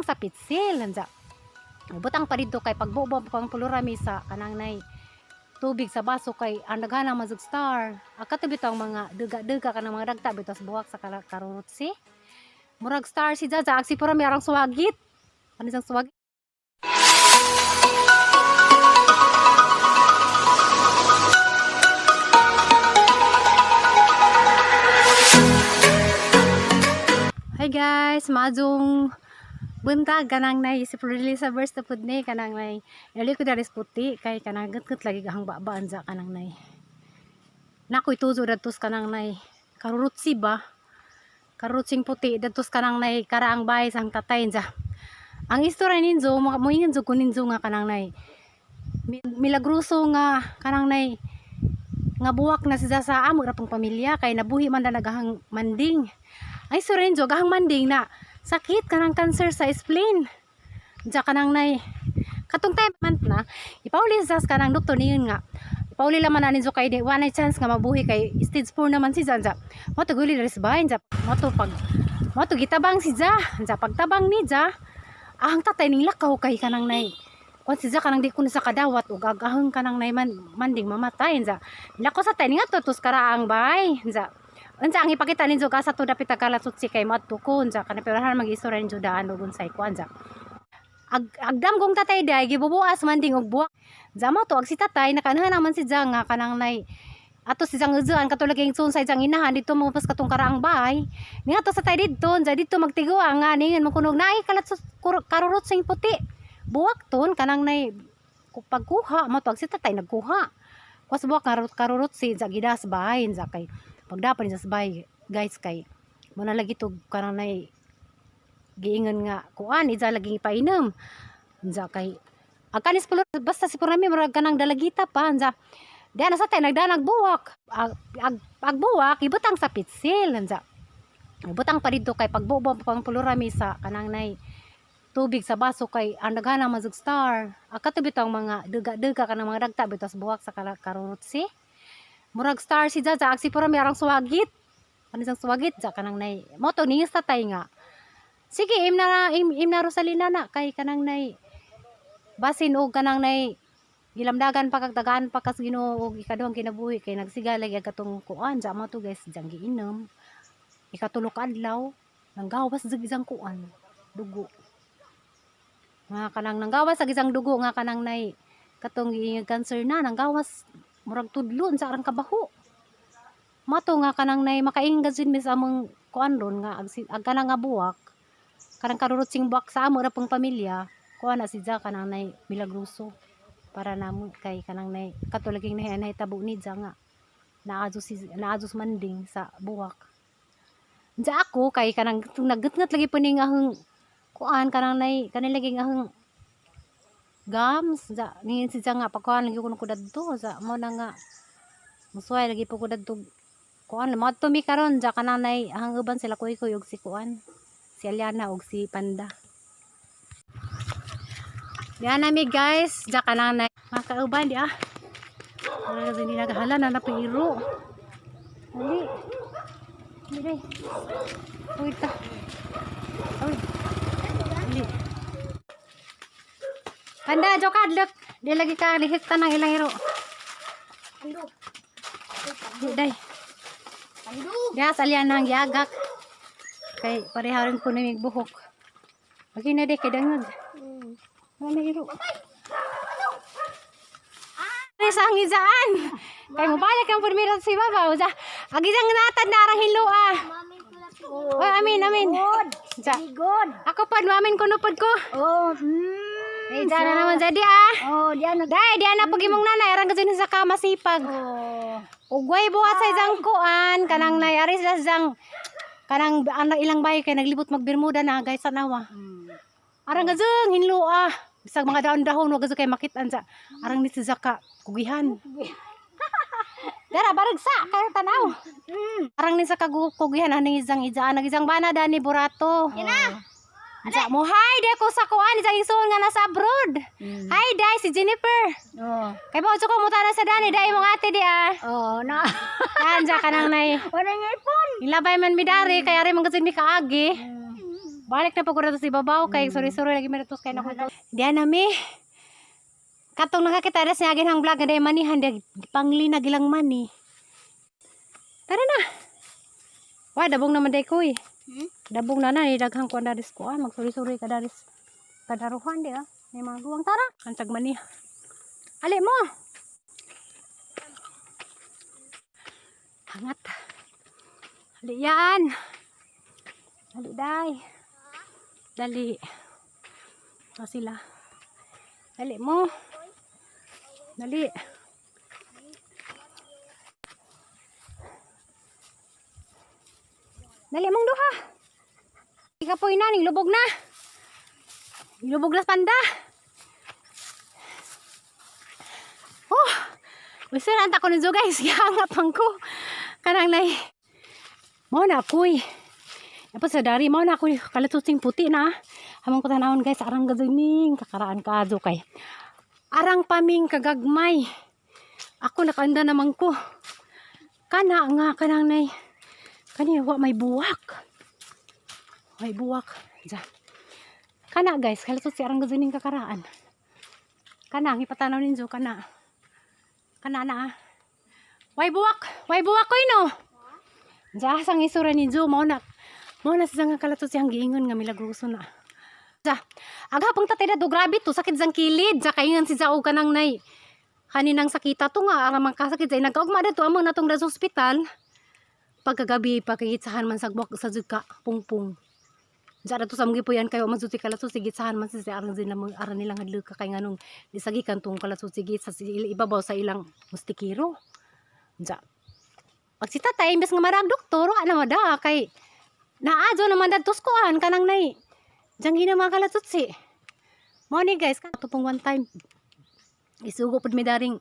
sa pitsil anza. Butang pa dito kay pagbubo pang pulurami sa kanang nay tubig sa baso kay ang daghana mazug star. Akatubi tong mga duga-duga kanang mga dagta bitas buwak sa karorotsi. Murag star si Jaja ag si purami arang suwagit. Ano sang suwagit? Hi guys, majong buntag kanang nay si FLORDELISA burst pud ni kanang nay ali ko daris puti kay kanang gutgut lagi gahang babaan sa kanang nay. Nakoy tuzo datos kanang nay karorotsi ba? Karotsing puti datos kanang nay karaang bahay sang tatay sa. Ang istorya ninjo moingon jud ko ninjo nga kanang nay milagrosong nga kanang nay nga buwak na siya sa amo ra pang pamilya kay nabuhi man na nagahang manding. Ay surenjo gahang manding na sakit kanang cancer sa spleen. Diya kanang nay katong time month na ipauli sa kanang doktor niyon nga ipauli laman na ninyo kay di one chance nga mabuhi kay stage 4 naman si Janja. Mo to guli res bahin ja mo to gitabang si Ja. Ja pagtabang ni Ja ang tatay ning lakaw kay kanang nay kung si Ja kanang di kun sa kadawat ug agahang kanang nay manding mamatay ja. Lako sa tay nga tutos karaang bay ja. Unsa ang ipakita ninyo ka sa to dapit kalasotse kay matukon sa kana pero mag-istorya ninyo daan ug unsay kuan sa. Agdam kong tatay day gibubuas manding og buwak. Jama to ag si tatay nakanahan naman si Jang nga kanang nay ato si Jang uzuan katulog ing sunsay Jang inahan dito mo pas katong karaang bahay. Ni ato sa tay didto ja dito magtigwa nga ningon makunog nay karorotsing puti. Buwak ton kanang nay pagkuha mo to ag si tatay nagkuha. Kuwas buwak karorotsi ja gidas bahay ja kay pagdapan sa sabay guys kay mo na lagi to kanang nay giingon nga kuan ija lagi ipainom unsa kay akanis pulo basta si purami murag kanang dalagita pa unsa diana sa tay nagdanag buwak agbuwak ibutang sa pitsil unsa ibutang pa dito kay pagbubo pang pulurami sa kanang nay tubig sa baso kay ang daghana mazug star akatubi tong mga duga-duga kanang mga dagta bitas buwak sa karorotsi. Murag star si Jaja ag si purami arang suwagit. Ano sang suwagit ja kanang nay mo to ningis tatay nga. Sige im na Rosalina na kay kanang nay basin og kanang nay gilamdagan pa kag dagaan pa kas Ginoo og ikaduhang kinabuhi kay nagsigala gyud katong kuan ja mo to guys jang giinom. Ikatulo ka adlaw nanggawas jud isang kuan dugo. Nga kanang nanggawas sa isang dugo nga kanang nay katong cancer na nanggawas murag tudlon sa arang kabaho. Mato nga kanang nay makainggan sin mis among kuan ron nga ag kanang nga buwak. Kanang karorotsing buwak sa amo ra pang pamilya, kuan na si Ja kanang nay milagroso para namo kay kanang nay katulaging nay tabo ni Ja nga naadus manding sa buwak. Ja ako kay kanang naggetnget lagi po ning ahong kuan kanang nay kanilagi ahong gams ja ningin si Ja nga pagkuhan lagi kuno ko dadto sa mo na nga musuway lagi po ko dadto kuan mo to mi karon ja kanang nay ang uban sila kuy og si kuan si Aliana og si Panda. Diyan nami guys ja kanang nay makauban di Wala din nagahala na napiro. Dali. Dali. Uy ta. Uy. Dali. Panda, jo kadlok. Di lagi ka lihik tanang ilang iro. Ando. Di day. Ando. Dia salian nang yagak. Kay pareharon ko namig buhok. Lagi na de kay dangag. Ano iro? Sa hangizaan. Kay mo balik ang permira si babaw. Agizang natad na arang hilo Oh, amin, amin. Good. Ako pa, amin ko nupod ko. Oh, eh, dyan na naman jadi Oh, diyan na. Diyan na pag imong nanay. Arang kasi sa kamasipag. Oh. Ugway buhat sa isang kuan. Kanang nayaris na isang kanang ilang bahay kay naglibot magbirmuda na guys sa nawa. Arang gazang hinlo Bisag mga daon-dahon wag kay makitaan sa arang ni sa ka kugihan. Dara baragsa kay tanaw. Arang ni sa kagugihan ani isang nagizang bana dani burato. Ina. Sa mo hi de ko sa kuan isang ison nga nasa abroad. Hi dai si Jennifer. Oh. Kay ba ko mo tana sa dani dai mong ate di Oh, na. Kanja kanang nay. Wala nga ipon. Ilabay man midari kay ari man kasi ni kaagi. Balik na pagkura to si babaw kay sorry lagi meritos kay nako. Diyan nami. Katong nakakita na siya agin hang vlog day manihan day pangli na gilang mani. Tara na. Wa dabong naman day ko eh. Dabong na ni daghang kuan daris ko magsuri-suri ka daris. Kadaruhan di May mga duwang tara. Kansag mani. Ali mo. Hangat. Ali yan. Ali day. Dali. Sila. Dali mo. Dali. Dali mong duha. Ika po ina, lubog na. Lubog na panda. Oh. Wisira anta ko nito guys. Hangap ang ko. Kanang nay. Mo na ako'y. Tapos sa dari mo na ako'y kalatutsing puti na. Hamang ko tanawon guys. Arang gazuning. Kakaraan kazo kay. Arang paming kagagmay. Ako nakanda naman ko. Kana nga kanang nay. Kaniwa may buwak. May buwak. Diyan. Kana guys. Kalatutsi arang gazuning kakaraan. Kana. Ipatanaw ninyo. Kana. Kana na Way buwak. Way buwak ko ino. Diyan sang isura ninyo. Mo na sa nga kalatutsi ang giingon nga milagroso na. Agapang tatay na do grabe to sakit sang kilid sa kaingan si Zao kanang nay kaninang sakita to nga aramang kasakit sa nagkaugma dato amang natong da sa ospital pagkagabi pagkigitsahan man sagbok sa zuka pungpung ja dato sa mga puyan kayo mazuti kalatso sigitsahan man sa arang din lamang aran nilang hadlo ka kay nganong disagikan tong kalatso sigit sa ibabaw sa ilang mustikiro ja pag si tatay imbes nga marag doktor ana mada kay naadyo naman dadtos kuan kanang nay Diyan ginama kalatutsi. Morning guys, kato pong one time. Isugo pud mi daring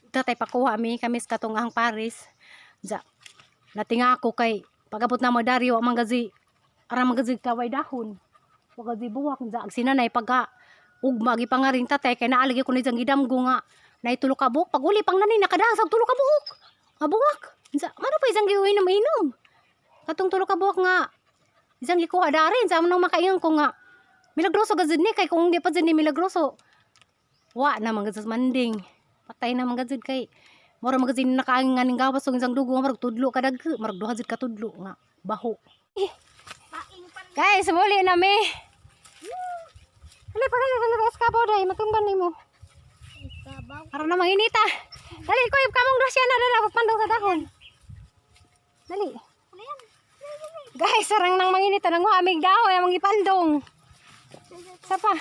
tatay pakuha mi kamis katong ang Paris. Ja. Natinga ako kay pagabot na mo dari wa mangazi aram mangazi kaway dahon. Pagazi buwak ja sinanay pagka ugma gi pangaring tatay kay naalagi ko ni jang gidamgo nga nay tulo ka buok paguli pang nani nakadasag tulo ka buok. Abuwak. Ja mano pa isang giuinom-inom. Katong tulo ka buok nga isang gikuha darin sa among makaingon ko nga milagroso gazud ni kay kung hindi pa dyan ni milagroso wa na magazud manding patay na magazud kay mura magazud ni nakaangin nga ning gawas o isang dugo marag tudlo kadag marag duha jud ka tudlo nga baho guys muli na mi dali pa dali eskapo day matumban nimo para na manginita dali ko kamong dosya na dala pandong sa dahon dali guys sarang nang manginita nang huamig daw ay mga ipandong sapa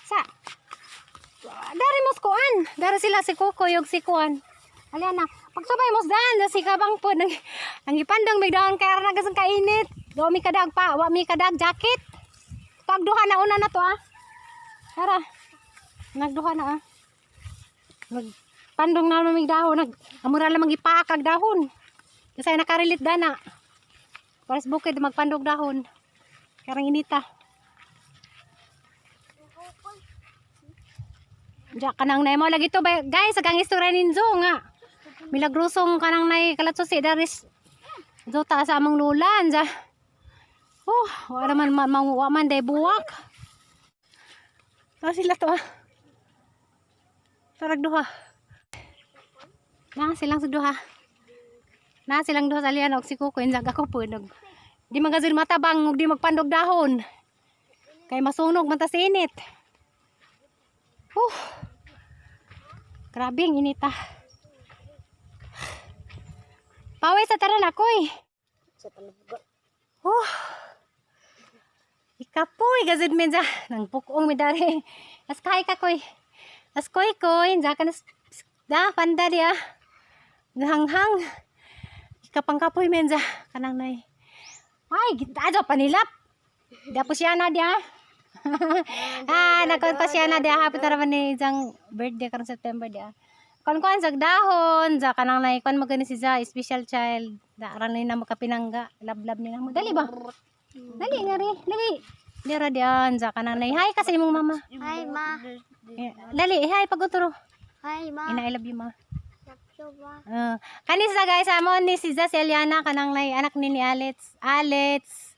sa dari mos kuan dari sila si Kuko yung si kuan aliana pagsabay mos dan si kabang po nang ipandong mig daon kay arna gasang kainit do mi kadag pa wa mi kadag jacket pagduha na una na to tara nagduha na pandong na mig dahon amura lang magipakag dahon kasi nakarilit dana pares bukid magpandog dahon karang inita ja kanang nay mo lagi to guys agang istorya ninyo nga milagrosong kanang nay kalatso si daris dota sa amang lulan ja wala man wa man day buwak sila to tarag duha na silang duha sa lian og si Kuko injag ako po di magazir matabang ug di magpandog dahon kay masunog man ta sa init grabe ang inita paway sa taran ako'y ikapoy gazid medya nang pukong medari askay ka koy askoy koy jaka na panda dia hanghang kapang kapoy menja kanang nay ay gitado panilap dapo siya na dia nakon pa siya na dia happy taraman ni jang birthday karon September dia kon sag dahon za kanang nay kon magani si za special child da aran ni na makapinangga lablab ni na mo dali ba dali ngari dali dira diyan za kanang nay hi kasi imong mama Hi ma. dali hi paguturo Hi ma. ina I love you ma Kanisa guys, amon ni si Eliana kanang nay anak ni Alex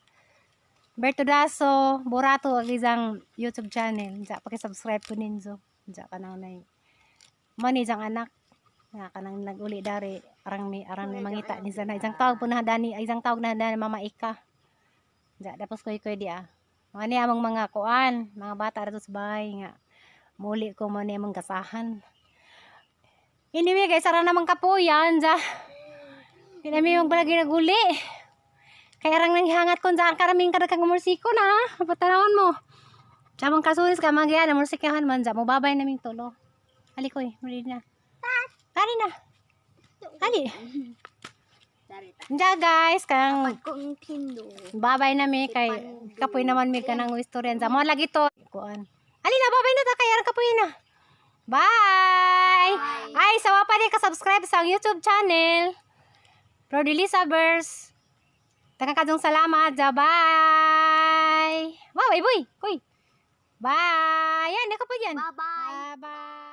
Bertudaso Burato ang isang YouTube channel. Ja paki-subscribe ko ninyo. Ja kanang nay mo ni jang anak nga kanang naguli dari arang mi mangita ni sana isang tawag po na dani isang tawag na dani mama Ika. Ja tapos koy di Mani among mga kuan, mga bata ra sa bahay nga muli ko man among gasahan. Anyway guys, ara namang kapuyan ja. Pinami yung balagi naguli. Kaya rang nanghangat ko dyan karaming kadakang mursiko na. Patanawon mo. Samang kasulis ka magyan, mursikahan man dyan. Mababay naming tulo. Ali ko muli na. Kali na. Kali. Dyan guys, kang babay nami kay kapoy naman may kanang istoryan dyan. Mga lagi to. Kuan. Ali na, babay na ta kaya rang kapoy na. Bye! Ay, sawa pa rin ka-subscribe sa YouTube channel. FLORDELISA Verse. Tagakadong salamat. Bye! Wow, boy! Koy! Bye! Yan, naka po yan. Bye-bye! Bye-bye!